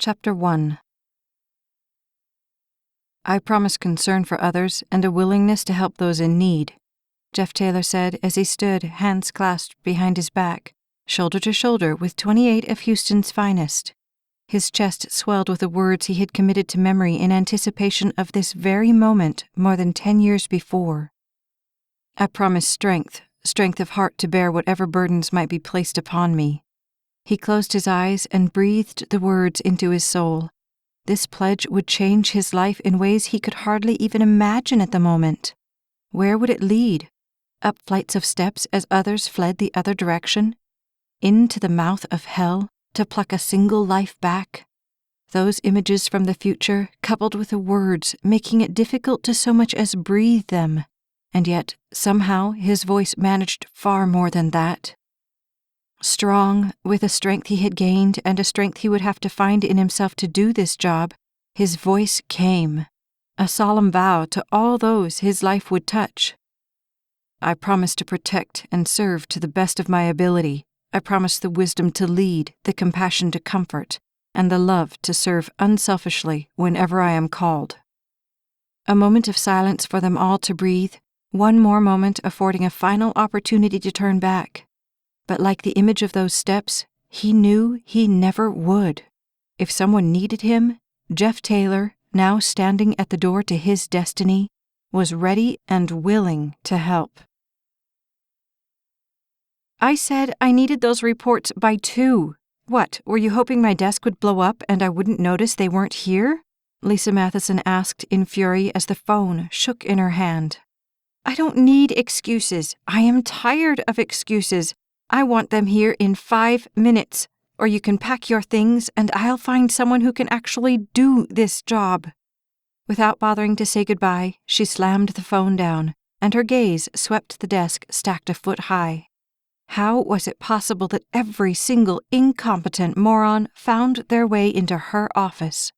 Chapter 1. I promise concern for others and a willingness to help those in need, Jeff Taylor said as he stood, hands clasped behind his back, shoulder to shoulder with 28 of Houston's finest. His chest swelled with the words he had committed to memory in anticipation of this very moment more than 10 years before. I promise strength of heart to bear whatever burdens might be placed upon me. He closed his eyes and breathed the words into his soul. This pledge would change his life in ways he could hardly even imagine at the moment. Where would it lead? Up flights of steps as others fled the other direction? Into the mouth of hell to pluck a single life back? Those images from the future, coupled with the words, making it difficult to so much as breathe them. And yet, somehow, his voice managed far more than that. Strong, with a strength he had gained and a strength he would have to find in himself to do this job, his voice came, a solemn vow to all those his life would touch. I promise to protect and serve to the best of my ability. I promise the wisdom to lead, the compassion to comfort, and the love to serve unselfishly whenever I am called. A moment of silence for them all to breathe, one more moment affording a final opportunity to turn back. But like the image of those steps, he knew he never would. If someone needed him, Jeff Taylor, now standing at the door to his destiny, was ready and willing to help. I said I needed those reports by 2. What, were you hoping my desk would blow up and I wouldn't notice they weren't here? Lisa Matheson asked in fury as the phone shook in her hand. I don't need excuses. I am tired of excuses. I want them here in 5 minutes, or you can pack your things and I'll find someone who can actually do this job. Without bothering to say goodbye, she slammed the phone down, and her gaze swept the desk stacked a foot high. How was it possible that every single incompetent moron found their way into her office?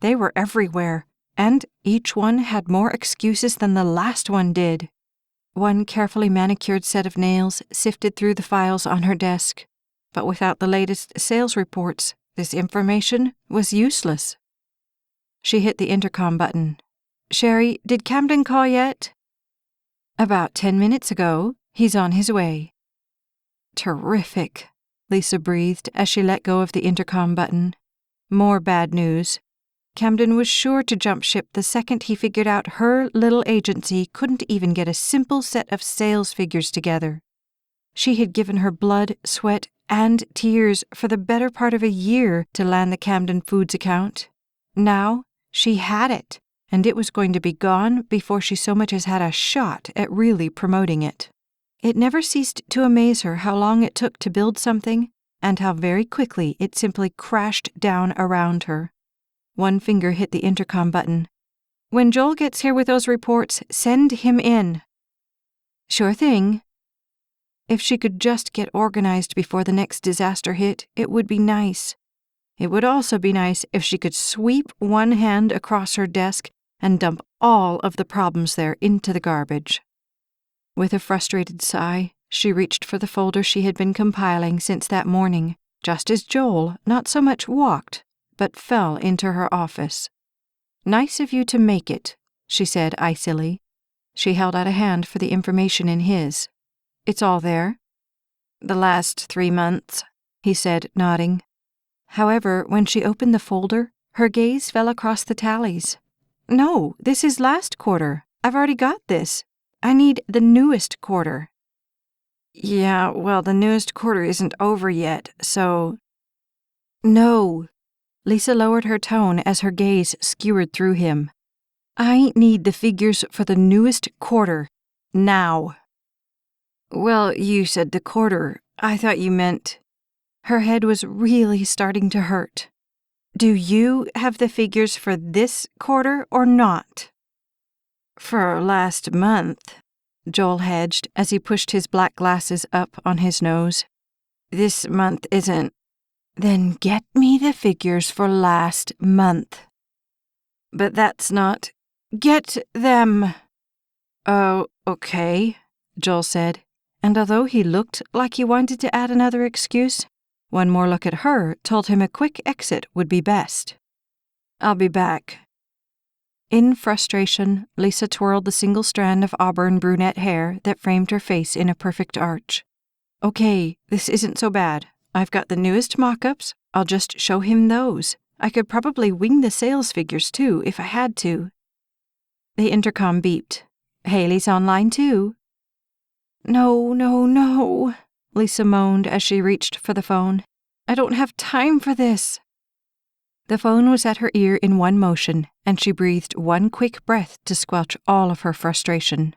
They were everywhere, and each one had more excuses than the last one did. One carefully manicured set of nails sifted through the files on her desk, but without the latest sales reports, this information was useless. She hit the intercom button. Sherry, did Camden call yet? About 10 minutes ago. He's on his way. Terrific, Lisa breathed as she let go of the intercom button. More bad news. Camden was sure to jump ship the second he figured out her little agency couldn't even get a simple set of sales figures together. She had given her blood, sweat, and tears for the better part of a year to land the Camden Foods account. Now, she had it, and it was going to be gone before she so much as had a shot at really promoting it. It never ceased to amaze her how long it took to build something, and how very quickly it simply crashed down around her. One finger hit the intercom button. When Joel gets here with those reports, send him in. Sure thing. If she could just get organized before the next disaster hit, it would be nice. It would also be nice if she could sweep one hand across her desk and dump all of the problems there into the garbage. With a frustrated sigh, she reached for the folder she had been compiling since that morning, just as Joel not so much walked, but fell into her office. Nice of you to make it, she said icily. She held out a hand for the information in his. It's all there? The last 3 months, he said, nodding. However, when she opened the folder, her gaze fell across the tallies. No, this is last quarter. I've already got this. I need the newest quarter. Yeah, well, the newest quarter isn't over yet, so... No. Lisa lowered her tone as her gaze skewered through him. I need the figures for the newest quarter. Now. Well, you said the quarter. I thought you meant... Her head was really starting to hurt. Do you have the figures for this quarter or not? For last month, Joel hedged as he pushed his black glasses up on his nose. This month isn't. Then get me the figures for last month. But that's not. Get them. Oh, okay, Joel said, and although he looked like he wanted to add another excuse, One more look at her told him a quick exit would be best. "I'll be back." In frustration, Lisa twirled the single strand of auburn brunette hair that framed her face in a perfect arch. "Okay, this isn't so bad. I've got the newest mock-ups. I'll just show him those. I could probably wing the sales figures too if I had to." The intercom beeped. "Haley's online too." "No, no, no," Lisa moaned as she reached for the phone. "I don't have time for this." The phone was at her ear in one motion, and she breathed one quick breath to squelch all of her frustration.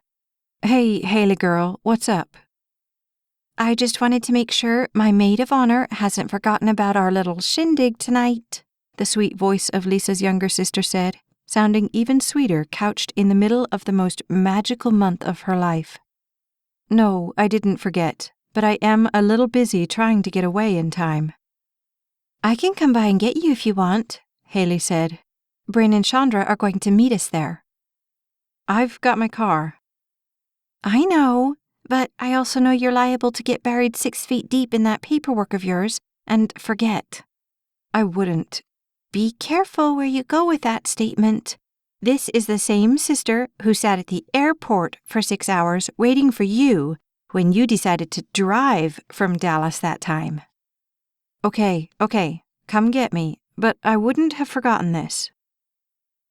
"Hey, Haley girl, what's up?" "I just wanted to make sure my maid of honor hasn't forgotten about our little shindig tonight," the sweet voice of Lisa's younger sister said, sounding even sweeter couched in the middle of the most magical month of her life. "No, I didn't forget, but I am a little busy trying to get away in time." "I can come by and get you if you want," Haley said. "Bryn and Chandra are going to meet us there." "I've got my car." "I know, but I also know you're liable to get buried 6 feet deep in that paperwork of yours and forget." "I wouldn't." "Be careful where you go with that statement. This is the same sister who sat at the airport for 6 hours waiting for you when you decided to drive from Dallas that time." Okay, come get me, but I wouldn't have forgotten this."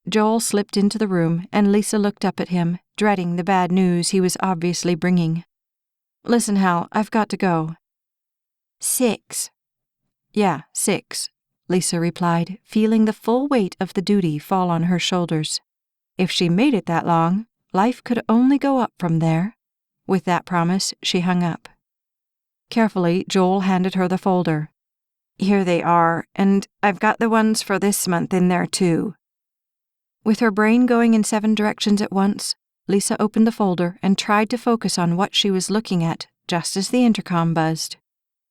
Joel slipped into the room, and Lisa looked up at him, dreading the bad news he was obviously bringing. "Listen, Hal, I've got to go." 6. "Yeah, 6, Lisa replied, feeling the full weight of the duty fall on her shoulders. If she made it that long, life could only go up from there. With that promise, she hung up. Carefully, Joel handed her the folder. "Here they are, and I've got the ones for this month in there too." With her brain going in 7 directions at once, Lisa opened the folder and tried to focus on what she was looking at just as the intercom buzzed.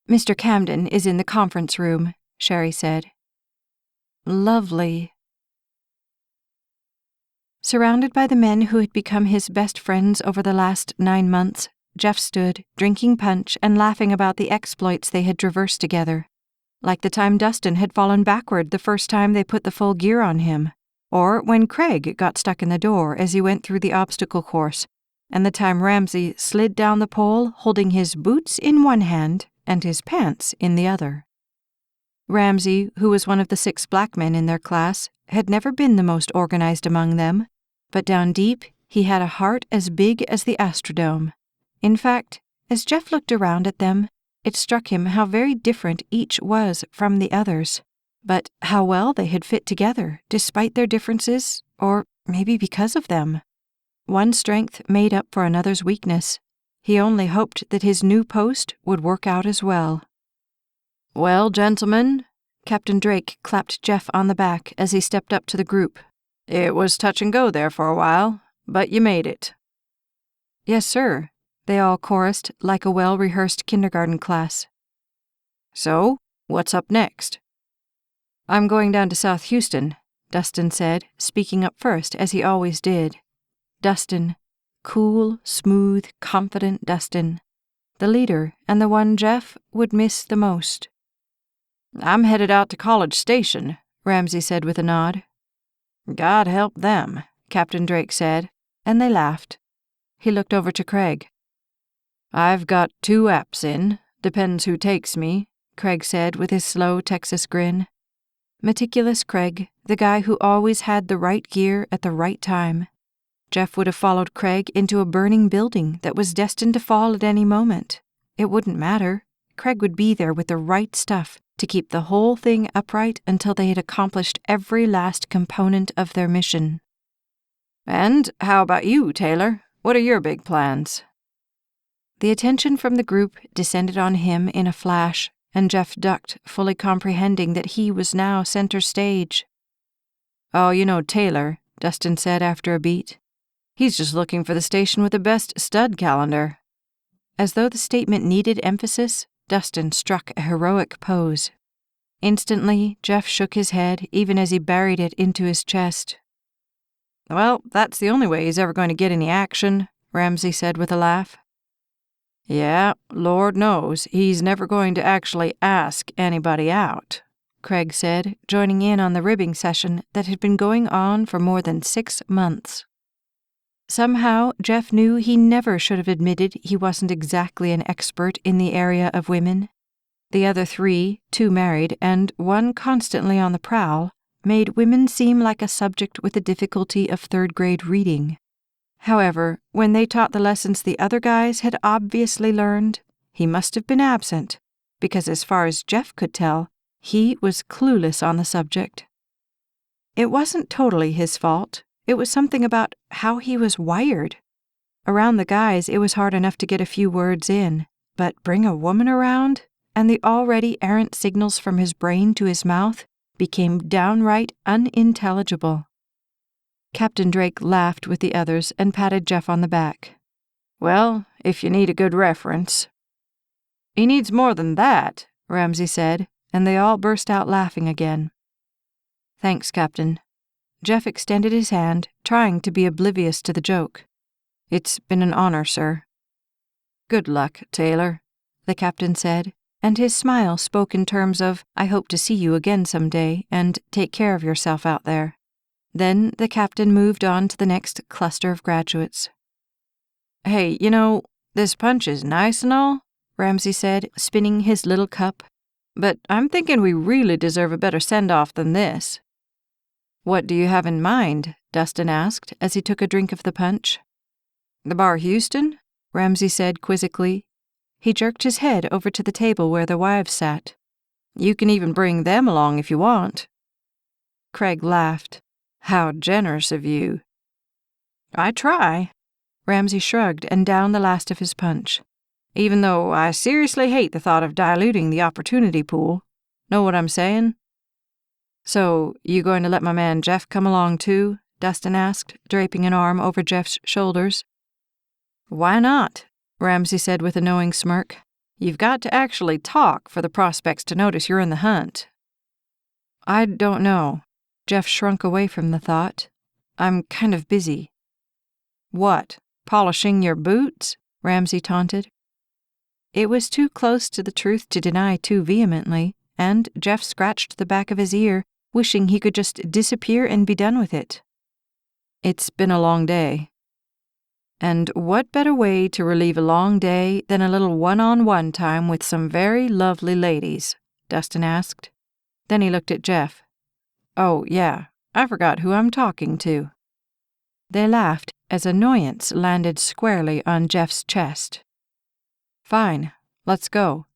"Mr. Camden is in the conference room," Sherry said. Lovely. Surrounded by the men who had become his best friends over the last 9 months, Jeff stood, drinking punch and laughing about the exploits they had traversed together. Like the time Dustin had fallen backward the first time they put the full gear on him, or when Craig got stuck in the door as he went through the obstacle course, and the time Ramsey slid down the pole holding his boots in one hand and his pants in the other. Ramsey, who was one of the 6 black men in their class, had never been the most organized among them, but down deep he had a heart as big as the Astrodome. In fact, as Jeff looked around at them, it struck him how very different each was from the others, but how well they had fit together despite their differences, or maybe because of them. One strength made up for another's weakness. He only hoped that his new post would work out as well. "Well, gentlemen," Captain Drake clapped Jeff on the back as he stepped up to the group. "It was touch and go there for a while, but you made it." "Yes, sir," they all chorused like a well-rehearsed kindergarten class. "So, what's up next?" "I'm going down to South Houston," Dustin said, speaking up first as he always did. Dustin. Cool, smooth, confident Dustin. The leader, and the one Jeff would miss the most. "I'm headed out to College Station," Ramsey said with a nod. "God help them," Captain Drake said, and they laughed. He looked over to Craig. "I've got 2 apps in, depends who takes me," Craig said with his slow Texas grin. Meticulous Craig, the guy who always had the right gear at the right time. Jeff would have followed Craig into a burning building that was destined to fall at any moment. It wouldn't matter. Craig would be there with the right stuff to keep the whole thing upright until they had accomplished every last component of their mission. "And how about you, Taylor? What are your big plans?" The attention from the group descended on him in a flash, and Jeff ducked, fully comprehending that he was now center stage. "Oh, you know Taylor," Dustin said after a beat. "He's just looking for the station with the best stud calendar." As though the statement needed emphasis, Dustin struck a heroic pose. Instantly, Jeff shook his head even as he buried it into his chest. "Well, that's the only way he's ever going to get any action," Ramsey said with a laugh. Yeah, Lord knows he's never going to actually ask anybody out, Craig said, joining in on the ribbing session that had been going on for more than 6 months. Somehow, Jeff knew he never should have admitted he wasn't exactly an expert in the area of women. The other 3, 2 married and 1 constantly on the prowl, made women seem like a subject with the difficulty of 3rd-grade reading. However, when they taught the lessons the other guys had obviously learned, he must have been absent, because as far as Jeff could tell, he was clueless on the subject. It wasn't totally his fault. It was something about how he was wired. Around the guys, it was hard enough to get a few words in, but bring a woman around, and the already errant signals from his brain to his mouth became downright unintelligible. Captain Drake laughed with the others and patted Jeff on the back. Well, if you need a good reference. He needs more than that, Ramsey said, and they all burst out laughing again. Thanks, Captain. Jeff extended his hand, trying to be oblivious to the joke. It's been an honor, sir. Good luck, Taylor, the captain said, and his smile spoke in terms of, I hope to see you again someday, and take care of yourself out there. Then the captain moved on to the next cluster of graduates. Hey, this punch is nice and all, Ramsey said, spinning his little cup, but I'm thinking we really deserve a better send-off than this. What do you have in mind? Dustin asked as he took a drink of the punch. The Bar Houston? Ramsey said quizzically. He jerked his head over to the table where the wives sat. You can even bring them along if you want. Craig laughed. How generous of you. I try. Ramsey shrugged and downed the last of his punch. Even though I seriously hate the thought of diluting the opportunity pool. Know what I'm saying? So, you going to let my man Jeff come along too? Dustin asked, draping an arm over Jeff's shoulders. Why not? Ramsey said with a knowing smirk. You've got to actually talk for the prospects to notice you're in the hunt. I don't know. Jeff shrunk away from the thought. I'm kind of busy. What, polishing your boots? Ramsey taunted. It was too close to the truth to deny too vehemently, and Jeff scratched the back of his ear, wishing he could just disappear and be done with it. It's been a long day. And what better way to relieve a long day than a little one-on-one time with some very lovely ladies? Dustin asked. Then he looked at Jeff. Oh, yeah, I forgot who I'm talking to. They laughed as annoyance landed squarely on Jeff's chest. Fine, let's go.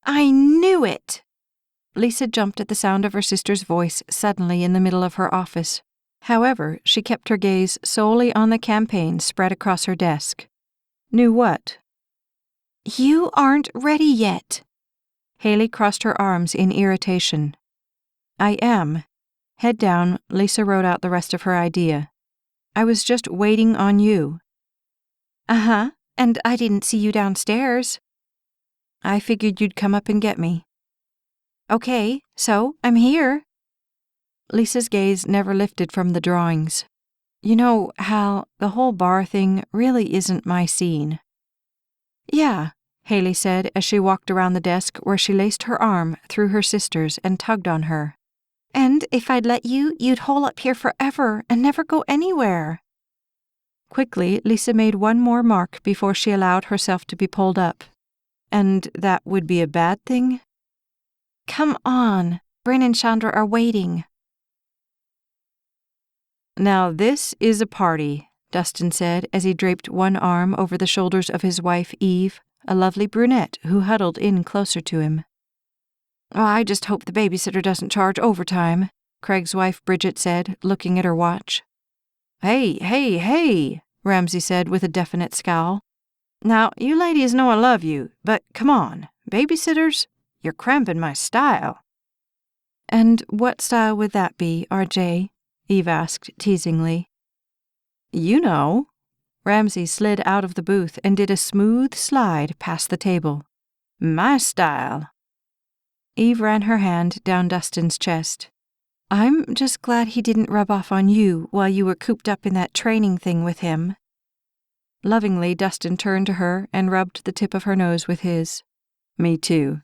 I knew it! Lisa jumped at the sound of her sister's voice suddenly in the middle of her office. However, she kept her gaze solely on the campaign spread across her desk. Knew what? You aren't ready yet. Haley crossed her arms in irritation. I am. Head down, Lisa wrote out the rest of her idea. I was just waiting on you. Uh-huh, and I didn't see you downstairs. I figured you'd come up and get me. Okay, so I'm here. Lisa's gaze never lifted from the drawings. You know, Hal, the whole bar thing really isn't my scene. Yeah, Haley said as she walked around the desk where she laced her arm through her sister's and tugged on her. And if I'd let you, you'd hole up here forever and never go anywhere. Quickly, Lisa made one more mark before she allowed herself to be pulled up. And that would be a bad thing? Come on, Bryn and Chandra are waiting. Now this is a party, Dustin said as he draped one arm over the shoulders of his wife Eve, a lovely brunette who huddled in closer to him. Oh, I just hope the babysitter doesn't charge overtime, Craig's wife Bridget said, looking at her watch. Hey, Ramsey said with a definite scowl. Now, you ladies know I love you, but come on, babysitters, you're cramping my style. And what style would that be, RJ? Eve asked teasingly. You know. Ramsey slid out of the booth and did a smooth slide past the table. My style. Eve ran her hand down Dustin's chest. I'm just glad he didn't rub off on you while you were cooped up in that training thing with him. Lovingly, Dustin turned to her and rubbed the tip of her nose with his. "Me too."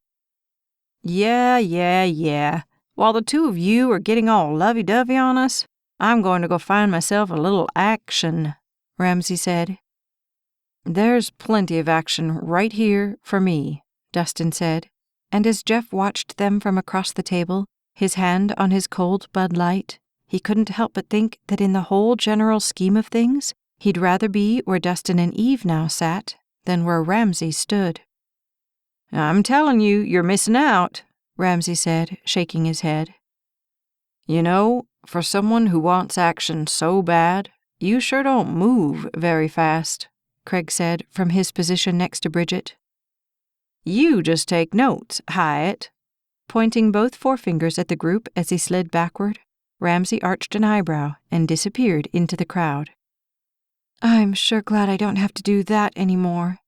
Yeah. While the two of you are getting all lovey-dovey on us, I'm going to go find myself a little action," Ramsay said. "There's plenty of action right here for me," Dustin said, and as Jeff watched them from across the table, his hand on his cold Bud Light, he couldn't help but think that in the whole general scheme of things, he'd rather be where Dustin and Eve now sat than where Ramsay stood. "I'm telling you, you're missing out," Ramsay said, shaking his head. "You know, for someone who wants action so bad, you sure don't move very fast," Craig said from his position next to Bridget. "You just take notes, Hyatt." Pointing both forefingers at the group as he slid backward, Ramsay arched an eyebrow and disappeared into the crowd. "I'm sure glad I don't have to do that anymore."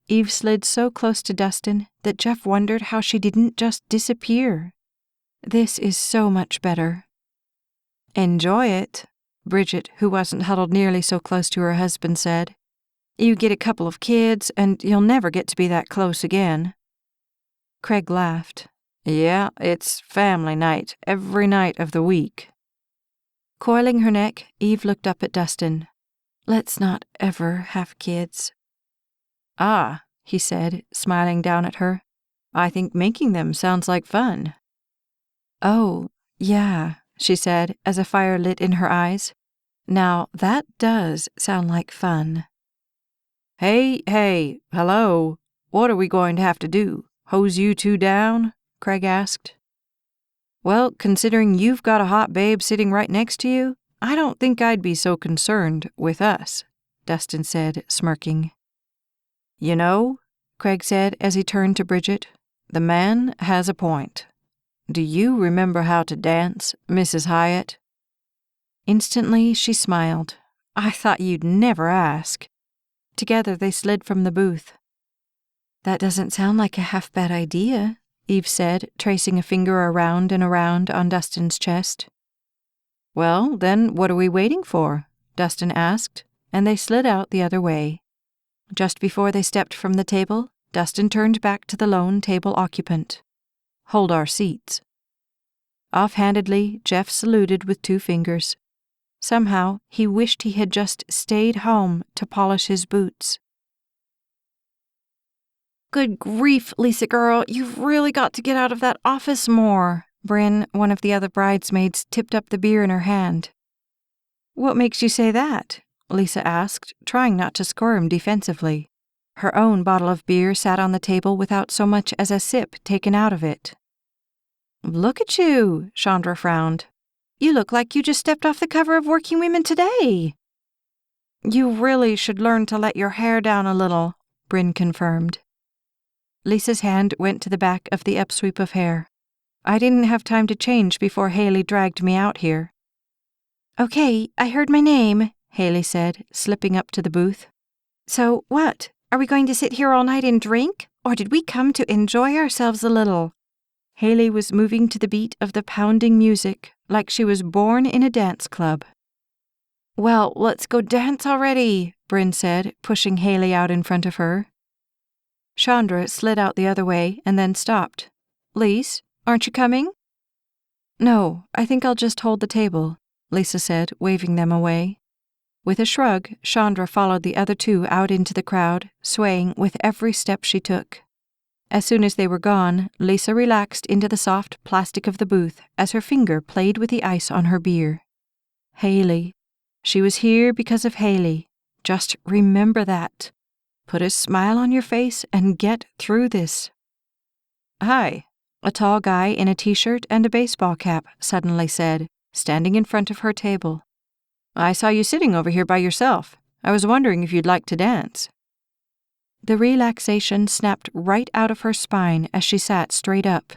Eve slid so close to Dustin that Jeff wondered how she didn't just disappear. "This is so much better." "Enjoy it," Bridget, who wasn't huddled nearly so close to her husband, said. "You get a couple of kids, and you'll never get to be that close again." Craig laughed. "Yeah, it's family night every night of the week." Coiling her neck, Eve looked up at Dustin. "Let's not ever have kids." "Ah," he said, smiling down at her. "I think making them sounds like fun." "Oh, yeah," she said as a fire lit in her eyes. "Now that does sound like fun." Hey, hello. What are we going to have to do? Hose you two down?" Craig asked. "Well, considering you've got a hot babe sitting right next to you, I don't think I'd be so concerned with us," Dustin said, smirking. "You know," Craig said as he turned to Bridget, "the man has a point. Do you remember how to dance, Mrs. Hyatt?" Instantly, she smiled. "I thought you'd never ask." Together, they slid from the booth. "That doesn't sound like a half-bad idea," Eve said, tracing a finger around and around on Dustin's chest. "Well, then what are we waiting for?" Dustin asked, and they slid out the other way. Just before they stepped from the table, Dustin turned back to the lone table occupant. "Hold our seats." Offhandedly, Jeff saluted with 2 fingers. Somehow, he wished he had just stayed home to polish his boots. "Good grief, Lisa girl, you've really got to get out of that office more." Bryn, one of the other bridesmaids, tipped up the beer in her hand. "What makes you say that?" Lisa asked, trying not to squirm defensively. Her own bottle of beer sat on the table without so much as a sip taken out of it. "Look at you," Chandra frowned. "You look like you just stepped off the cover of Working Women today." "You really should learn to let your hair down a little," Bryn confirmed. Lisa's hand went to the back of the upsweep of hair. "I didn't have time to change before Haley dragged me out here." "Okay, I heard my name," Haley said, slipping up to the booth. "So what? Are we going to sit here all night and drink? Or did we come to enjoy ourselves a little?" Haley was moving to the beat of the pounding music like she was born in a dance club. "Well, let's go dance already," Bryn said, pushing Haley out in front of her. Chandra slid out the other way and then stopped. "Lise, aren't you coming?" "No, I think I'll just hold the table," Lisa said, waving them away. With a shrug, Chandra followed the other 2 out into the crowd, swaying with every step she took. As soon as they were gone, Lisa relaxed into the soft plastic of the booth as her finger played with the ice on her beer. Haley. She was here because of Haley. Just remember that. Put a smile on your face and get through this. "Hi," a tall guy in a t-shirt and a baseball cap suddenly said, standing in front of her table. "I saw you sitting over here by yourself. I was wondering if you'd like to dance." The relaxation snapped right out of her spine as she sat straight up.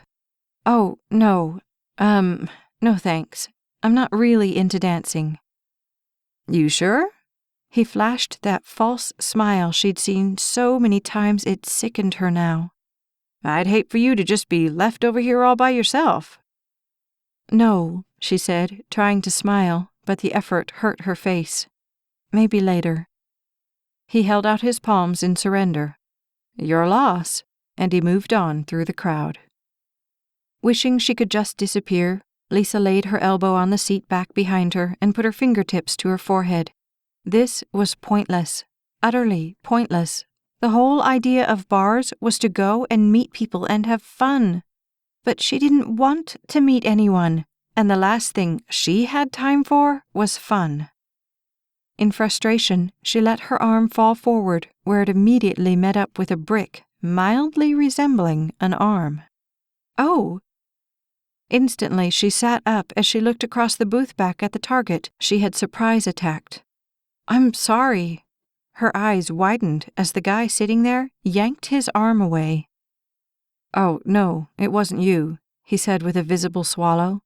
"Oh, no. No thanks. I'm not really into dancing." "You sure?" He flashed that false smile she'd seen so many times it sickened her now. "I'd hate for you to just be left over here all by yourself." "No," she said, trying to smile, but the effort hurt her face. "Maybe later." He held out his palms in surrender. "Your loss," and he moved on through the crowd. Wishing she could just disappear, Lisa laid her elbow on the seat back behind her and put her fingertips to her forehead. This was pointless, utterly pointless. The whole idea of bars was to go and meet people and have fun. But she didn't want to meet anyone, and the last thing she had time for was fun. In frustration, she let her arm fall forward, where it immediately met up with a brick mildly resembling an arm. "Oh!" Instantly, she sat up as she looked across the booth back at the target she had surprise attacked. "I'm sorry." Her eyes widened as the guy sitting there yanked his arm away. "Oh, no, it wasn't you," he said with a visible swallow.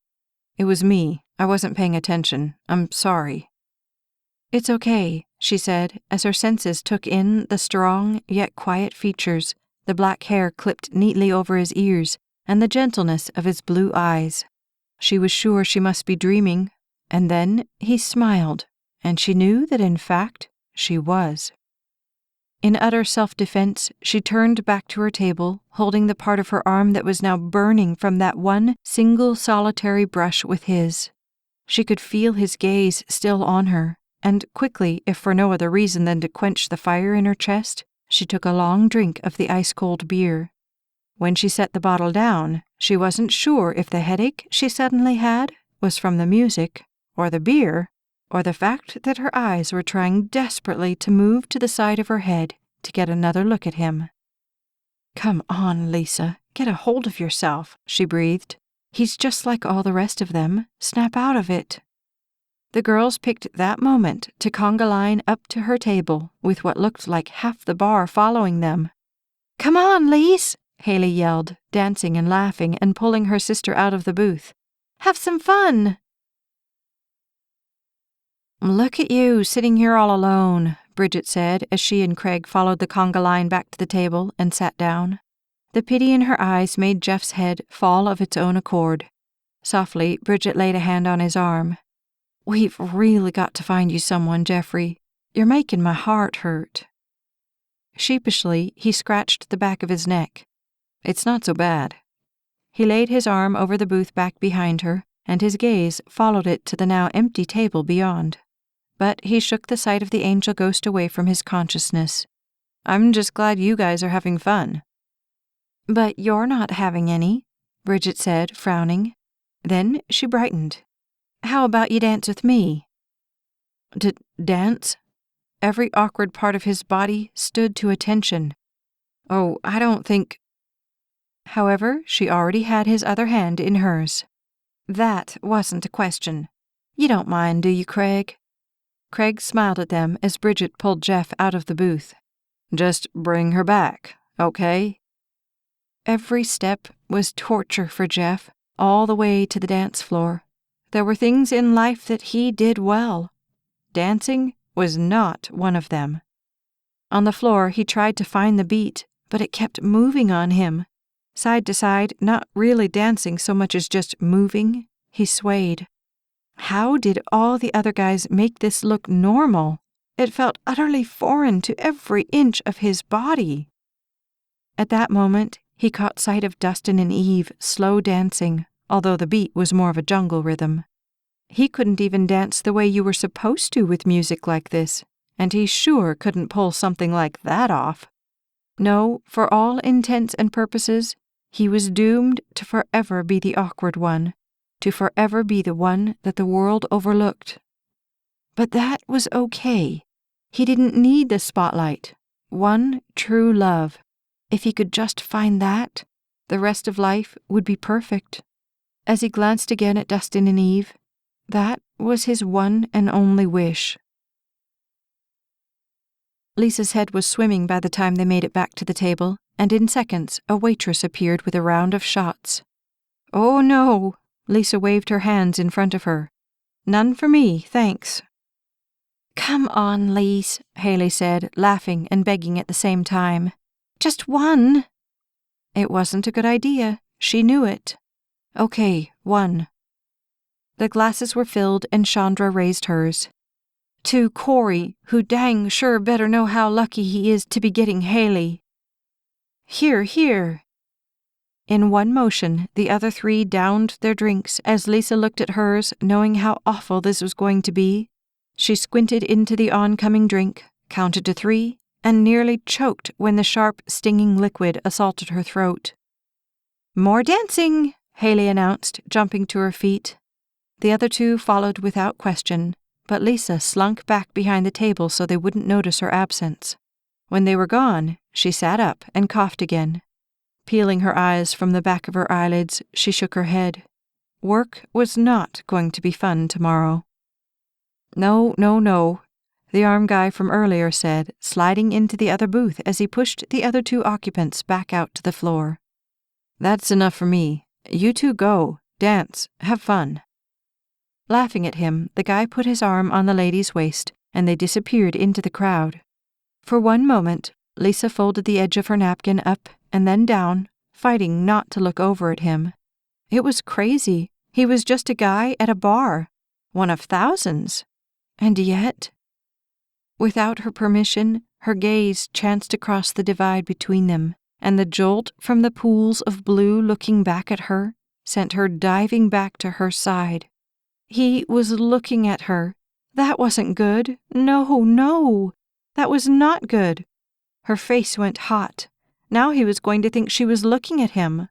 "It was me. I wasn't paying attention. I'm sorry." "It's okay," she said, as her senses took in the strong yet quiet features, the black hair clipped neatly over his ears, and the gentleness of his blue eyes. She was sure she must be dreaming, and then he smiled, and she knew that in fact she was. In utter self-defense, she turned back to her table, holding the part of her arm that was now burning from that one single solitary brush with his. She could feel his gaze still on her, and quickly, if for no other reason than to quench the fire in her chest, she took a long drink of the ice-cold beer. When she set the bottle down, she wasn't sure if the headache she suddenly had was from the music, or the beer, or the fact that her eyes were trying desperately to move to the side of her head to get another look at him. "Come on, Lisa, get a hold of yourself," she breathed. "He's just like all the rest of them. Snap out of it." The girls picked that moment to conga line up to her table, with what looked like half the bar following them. "Come on, Lise!" Haley yelled, dancing and laughing and pulling her sister out of the booth. "Have some fun!" "Look at you, sitting here all alone," Bridget said as she and Craig followed the conga line back to the table and sat down. The pity in her eyes made Jeff's head fall of its own accord. Softly, Bridget laid a hand on his arm. "We've really got to find you someone, Jeffrey. You're making my heart hurt." Sheepishly, he scratched the back of his neck. "It's not so bad." He laid his arm over the booth back behind her, and his gaze followed it to the now empty table beyond. But he shook the sight of the angel ghost away from his consciousness. "I'm just glad you guys are having fun." "But you're not having any," Bridget said, frowning. Then she brightened. "How about you dance with me?" Dance?" Every awkward part of his body stood to attention. "Oh, I don't think—" However, she already had his other hand in hers. "That wasn't a question. You don't mind, do you, Craig?" Craig smiled at them as Bridget pulled Jeff out of the booth. "Just bring her back, okay?" Every step was torture for Jeff, all the way to the dance floor. There were things in life that he did well. Dancing was not one of them. On the floor, he tried to find the beat, but it kept moving on him. Side to side, not really dancing so much as just moving, he swayed. How did all the other guys make this look normal? It felt utterly foreign to every inch of his body. At that moment, he caught sight of Dustin and Eve slow dancing, although the beat was more of a jungle rhythm. He couldn't even dance the way you were supposed to with music like this, and he sure couldn't pull something like that off. No, for all intents and purposes, he was doomed to forever be the awkward one, to forever be the one that the world overlooked. But that was okay. He didn't need the spotlight. One true love. If he could just find that, the rest of life would be perfect. As he glanced again at Dustin and Eve, that was his one and only wish. Lisa's head was swimming by the time they made it back to the table, and in seconds a waitress appeared with a round of shots. "Oh no!" Lisa waved her hands in front of her. "None for me, thanks." "Come on, Lise," Haley said, laughing and begging at the same time. "Just one." It wasn't a good idea. She knew it. "Okay, one." The glasses were filled and Chandra raised hers. To Corey, who dang sure better know how lucky he is to be getting Haley. Here, here. In one motion, the other three downed their drinks as Lisa looked at hers, knowing how awful this was going to be. She squinted into the oncoming drink, counted to 3, and nearly choked when the sharp, stinging liquid assaulted her throat. "More dancing," Haley announced, jumping to her feet. The other two followed without question, but Lisa slunk back behind the table so they wouldn't notice her absence. When they were gone, she sat up and coughed again. Peeling her eyes from the back of her eyelids, she shook her head. Work was not going to be fun tomorrow. "No, no, no," the arm guy from earlier said, sliding into the other booth as he pushed the other two occupants back out to the floor. "That's enough for me. You two go, dance, have fun." Laughing at him, the guy put his arm on the lady's waist, and they disappeared into the crowd. For one moment, Lisa folded the edge of her napkin up and then down, fighting not to look over at him. It was crazy. He was just a guy at a bar, one of thousands. And yet... Without her permission, her gaze chanced across the divide between them, and the jolt from the pools of blue looking back at her sent her diving back to her side. He was looking at her. That wasn't good. No, no. That was not good. Her face went hot. Now he was going to think she was looking at him.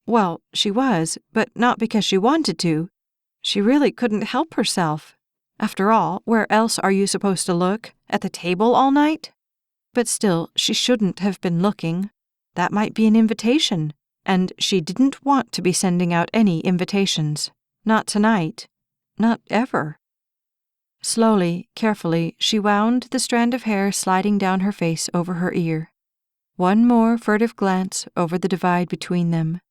Well, she was, but not because she wanted to. She really couldn't help herself. After all, where else are you supposed to look? At the table all night? But still, she shouldn't have been looking. That might be an invitation, and she didn't want to be sending out any invitations. Not tonight. Not ever. Slowly, carefully, she wound the strand of hair sliding down her face over her ear. One more furtive glance over the divide between them.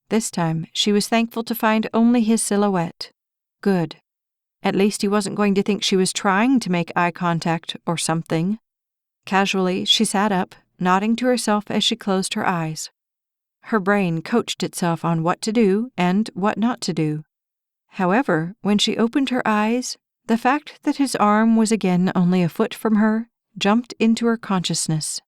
This time, she was thankful to find only his silhouette. Good. At least he wasn't going to think she was trying to make eye contact or something. Casually, she sat up, nodding to herself as she closed her eyes. Her brain coached itself on what to do and what not to do. However, when she opened her eyes, the fact that his arm was again only a foot from her jumped into her consciousness.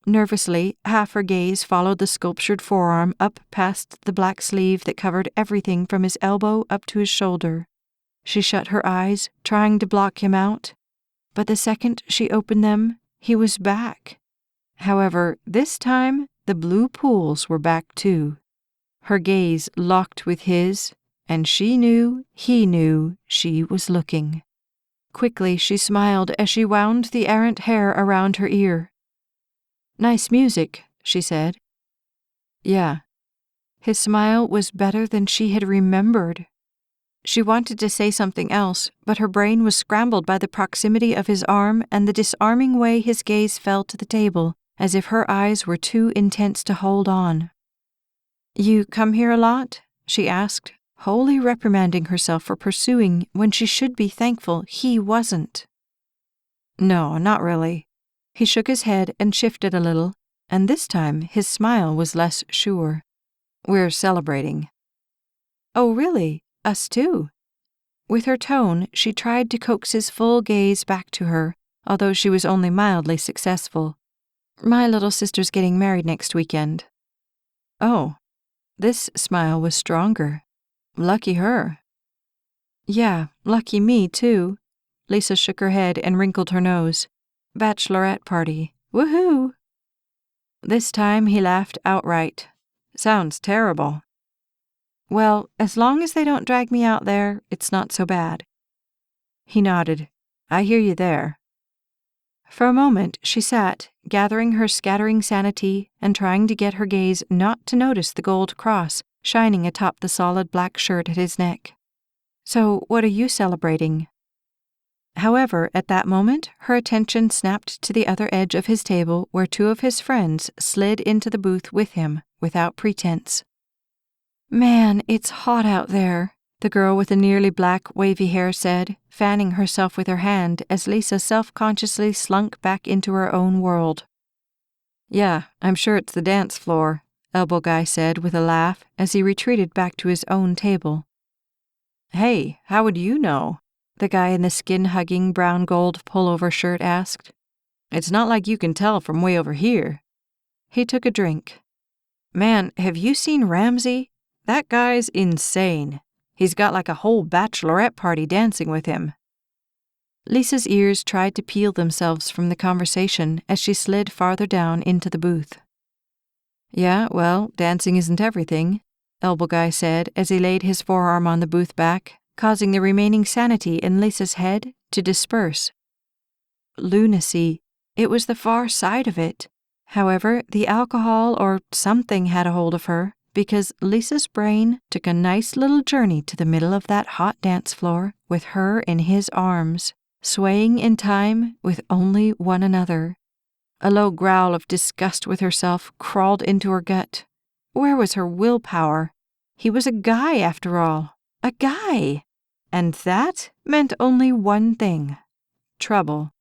Nervously, half her gaze followed the sculptured forearm up past the black sleeve that covered everything from his elbow up to his shoulder. She shut her eyes, trying to block him out, but the second she opened them, he was back. However, this time, the blue pools were back too. Her gaze locked with his, and she knew, he knew, she was looking. Quickly she smiled as she wound the errant hair around her ear. "Nice music," she said. "Yeah." His smile was better than she had remembered. She wanted to say something else, but her brain was scrambled by the proximity of his arm and the disarming way his gaze fell to the table, as if her eyes were too intense to hold on. "You come here a lot?" she asked, wholly reprimanding herself for pursuing when she should be thankful he wasn't. "No, not really." He shook his head and shifted a little, and this time his smile was less sure. "We're celebrating." "Oh, really? Us too?" With her tone, she tried to coax his full gaze back to her, although she was only mildly successful. "My little sister's getting married next weekend." "Oh." This smile was stronger. "Lucky her." "Yeah, lucky me, too." Lisa shook her head and wrinkled her nose. "Bachelorette party. Woohoo!" This time he laughed outright. "Sounds terrible." "Well, as long as they don't drag me out there, it's not so bad." He nodded. "I hear you there." For a moment she sat, gathering her scattering sanity and trying to get her gaze not to notice the gold cross shining atop the solid black shirt at his neck. "So what are you celebrating?" However, at that moment, her attention snapped to the other edge of his table where two of his friends slid into the booth with him, without pretense. "Man, it's hot out there," the girl with the nearly black, wavy hair said, fanning herself with her hand as Lisa self-consciously slunk back into her own world. "Yeah, I'm sure it's the dance floor," Elbow Guy said with a laugh as he retreated back to his own table. "Hey, how would you know?" the guy in the skin-hugging brown gold pullover shirt asked. "It's not like you can tell from way over here." He took a drink. "Man, have you seen Ramsey? That guy's insane. He's got like a whole bachelorette party dancing with him." Lisa's ears tried to peel themselves from the conversation as she slid farther down into the booth. "Yeah, well, dancing isn't everything," Elbow Guy said as he laid his forearm on the booth back, causing the remaining sanity in Lisa's head to disperse. Lunacy. It was the far side of it. However, the alcohol or something had a hold of her, because Lisa's brain took a nice little journey to the middle of that hot dance floor with her in his arms, swaying in time with only one another. A low growl of disgust with herself crawled into her gut. Where was her willpower? He was a guy, after all. A guy! And that meant only one thing. Trouble.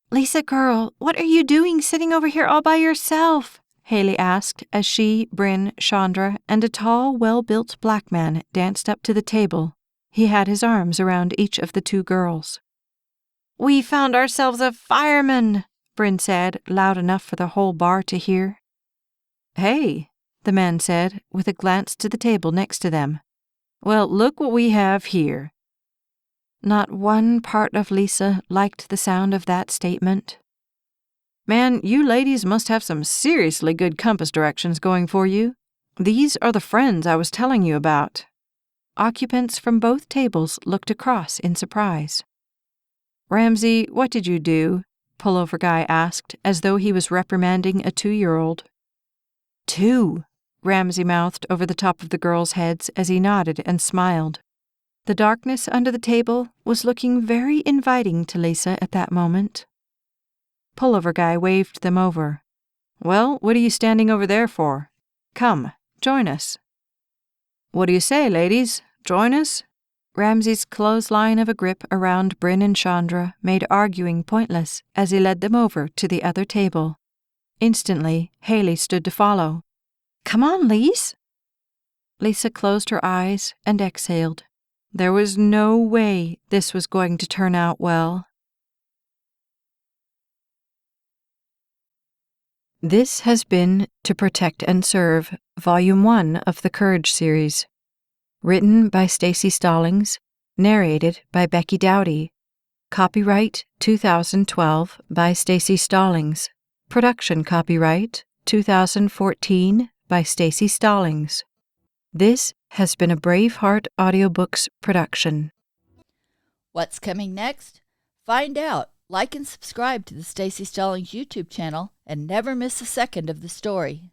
"Lisa girl, what are you doing sitting over here all by yourself?" Haley asked as she, Bryn, Chandra, and a tall, well-built black man danced up to the table. He had his arms around each of the two girls. "We found ourselves a fireman," Bryn said, loud enough for the whole bar to hear. "Hey," the man said, with a glance to the table next to them. "Well, look what we have here." Not one part of Lisa liked the sound of that statement. "Man, you ladies must have some seriously good compass directions going for you. These are the friends I was telling you about." Occupants from both tables looked across in surprise. "Ramsey, what did you do?" Pullover Guy asked, as though he was reprimanding a 2-year-old. "Two," Ramsey mouthed over the top of the girls' heads as he nodded and smiled. The darkness under the table was looking very inviting to Lisa at that moment. Pullover Guy waved them over. "Well, what are you standing over there for? Come, join us." "What do you say, ladies? Join us?" Ramsey's clothesline of a grip around Bryn and Chandra made arguing pointless as he led them over to the other table. Instantly, Haley stood to follow. "Come on, Lise." Lisa closed her eyes and exhaled. There was no way this was going to turn out well. This has been To Protect and Serve, Volume 1 of the Courage series. Written by Staci Stallings, narrated by Becky Dowdy. Copyright 2012 by Staci Stallings. Production copyright 2014 by Staci Stallings. This has been a Braveheart Audiobooks production. What's coming next? Find out. Like and subscribe to the Staci Stallings YouTube channel and never miss a second of the story.